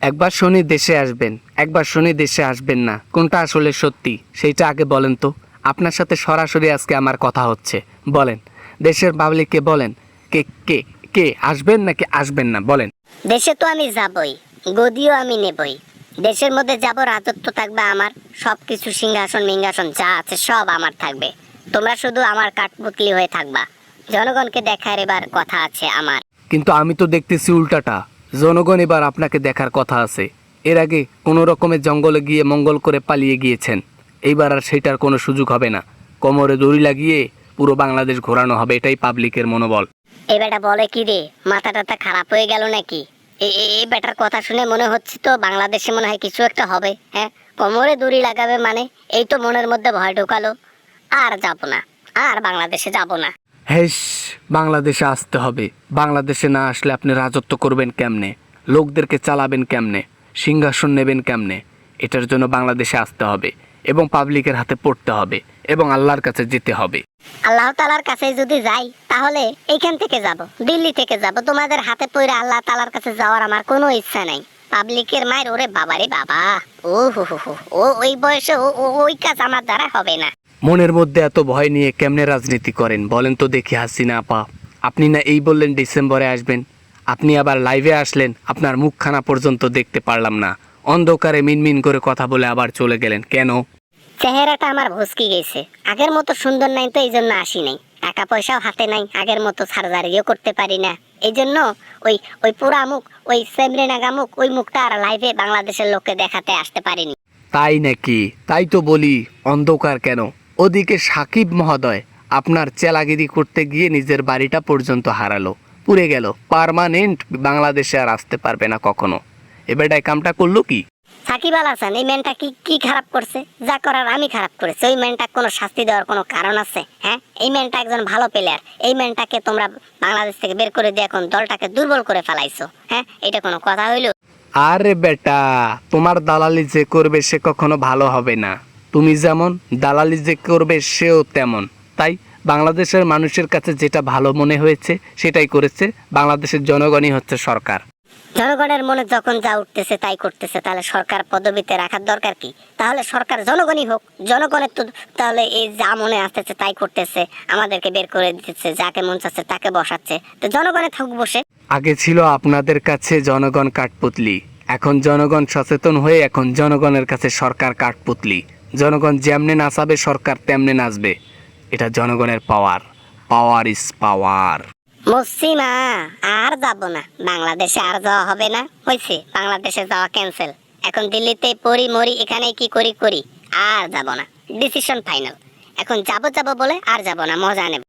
একবার শুনি দেশে আসবেন, একবার শুনি দেশে আসবেন না, কোনটা আসলে সত্যি সেইটা আগে বলেন তো। আপনার সাথে সরাসরি আজকে আমার কথা হচ্ছে, বলেন দেশের পাবলিককে বলেন, কে কে কে আসবেন নাকি আসবেন না বলেন। দেশে তো আমি যাবই, গদিও আমি নেবই। দেশের মধ্যে যাব, রাজত্ব থাকবে আমার, সবকিছু সিংহাসন মিংহাসন যা আছে সব আমার থাকবে। তোমরা শুধু আমার কাঠপুতলি হয়ে থাকবা। জনগণকে দেখার এবার কথা আছে আমার। কিন্তু আমি তো দেখতেছি উল্টাটা, জনগণ এবার আপনাকে দেখার কথা আছে। এর আগে কোনো রকমের জঙ্গলে গিয়ে মঙ্গল করে পালিয়ে গিয়েছেন, এইবার আর সেটার কোনো সুযোগ হবে না। কোমরে দড়ি লাগিয়ে পুরো বাংলাদেশ ঘোরানো হবে, এটাই পাবলিকের মনোবল। এই বেটা বলে কি রে, মাথা টাথা খারাপ হয়ে গেল নাকি? এই বেটার কথা শুনে মনে হচ্ছে তো বাংলাদেশে মনে হয় কিছু একটা হবে। হ্যাঁ, কোমরে দড়ি লাগাবে মানে এই তো মনের মধ্যে ভয় ঢোকালো। আর যাব না, আর বাংলাদেশে যাব না। হেস, বাংলাদেশে আসতে হবে। বাংলাদেশে না আসলে আপনি রাজত্ব করবেন কেমনে, লোকদেরকে চালাবেন কেমনে, সিংহাসন নেবেন কেমনে? এটার জন্য বাংলাদেশে আসতে হবে এবং পাবলিকের হাতে পড়তে হবে এবং আল্লাহর কাছে যেতে হবে। আল্লাহ তালার কাছে যদি যাই তাহলে এইখান থেকে যাব, দিল্লি থেকে যাব। তোমাদের হাতে পড়ে আল্লাহ তালার কাছে যাওয়ার আমার কোনো ইচ্ছা নাই। পাবলিকের মায়ের ওরে বাবা রে বাবা, ও হো হো হো, ও ওই বয়সে ওই কাজ আমার দ্বারা হবে না। মনের মধ্যে এত ভয় নিয়ে কেমনে রাজনীতি করেন বলেন তো দেখি হাসিনা আপা। আপনি না এই বললেন ডিসেম্বরে আসবেন, আপনি আবার লাইভে আসলেন, আপনার মুখখানা পর্যন্ত দেখতে পারলাম না। অন্ধকারে মিনমিন করে কথা বলে আবার চলে গেলেন কেন? চেহারাটা আমার ভুসকি গেছে, আগের মতো সুন্দর নাই তো এই জন্য আসি নাই। টাকা পয়সাও হাতে নাই, আগের মতো সার্জারিও করতে পারি না। এই জন্য ওই ওই পুরা মুখ, ওই সেমরে নাগা মুখ, ওই মুখটা আর লাইভে বাংলাদেশের লোককে দেখাতে আসতে পারিনি। তাই নাকি? তাই তো বলি অন্ধকার কেন। ওদিকে সাকিব মহোদয় আপনার চেলাগিরি করতে গিয়ে নিজের বাড়িটা পর্যন্ত হারালো, পুড়ে গেল, পার্মানেন্ট বাংলাদেশে আর আসতে পারবে না কখনো। এবারটাই কামটা করলো কি? সাকিব আল হাসান এই ম্যানটা কি কি খারাপ করছে? যা করার আমি খারাপ করেছি। ওই ম্যানটা কোনো শাস্তি দেওয়ার কোনো কারণ আছে? হ্যাঁ, এই ম্যানটা একজন ভালো প্লেয়ার। এই ম্যানটাকে তোমরা বাংলাদেশ থেকে বের করে দিয়ে এখন দলটাকে দুর্বল করে ফেলাইছো। হ্যাঁ, এটা কোনো কথা হইলো? আরে বেটা, তোমার দালালি যে করবে সে কখনো ভালো হবে না। তুমি যেমন, দালালি যে করবে সেও তেমন। তাই বাংলাদেশের মানুষের কাছে যেটা ভালো মনে হয়েছে সেটাই করেছে। বাংলাদেশের জনগণই হচ্ছে সরকার। জনগণের মনে যখন যা উঠতেছে তাই করতেছে, তাহলে সরকার পদবিতে রাখার দরকার কি? তাহলে সরকার জনগণই হোক। জনগণের তো তাহলে এই যা মনে আসতেছে তাই করতেছে, আমাদেরকে বের করে দিতেছে, যাকে মন চাচ্ছে তাকে বসাচ্ছে। তো জনগণে থাকুক বসে। আগে ছিল আপনাদের কাছে জনগণ কাঠপুতলি, এখন জনগণ সচেতন হয়ে এখন জনগণের কাছে সরকার কাঠপুতলি। জনগণ যেমনে নাচাবে সরকার তেমনে নাচবে। এটা জনগণের পাওয়ার। Power is power. মসিমা, আর যাব না বাংলাদেশে, আর যাওয়া হবে না। হয়েছে, বাংলাদেশে যাওয়া ক্যান্সেল। এখন দিল্লিতে পড়ি মরি, এখানে কি করি করি, আর যাব না। Decision final. এখন যাব যাব বলে আর যাব না, মজা নেব।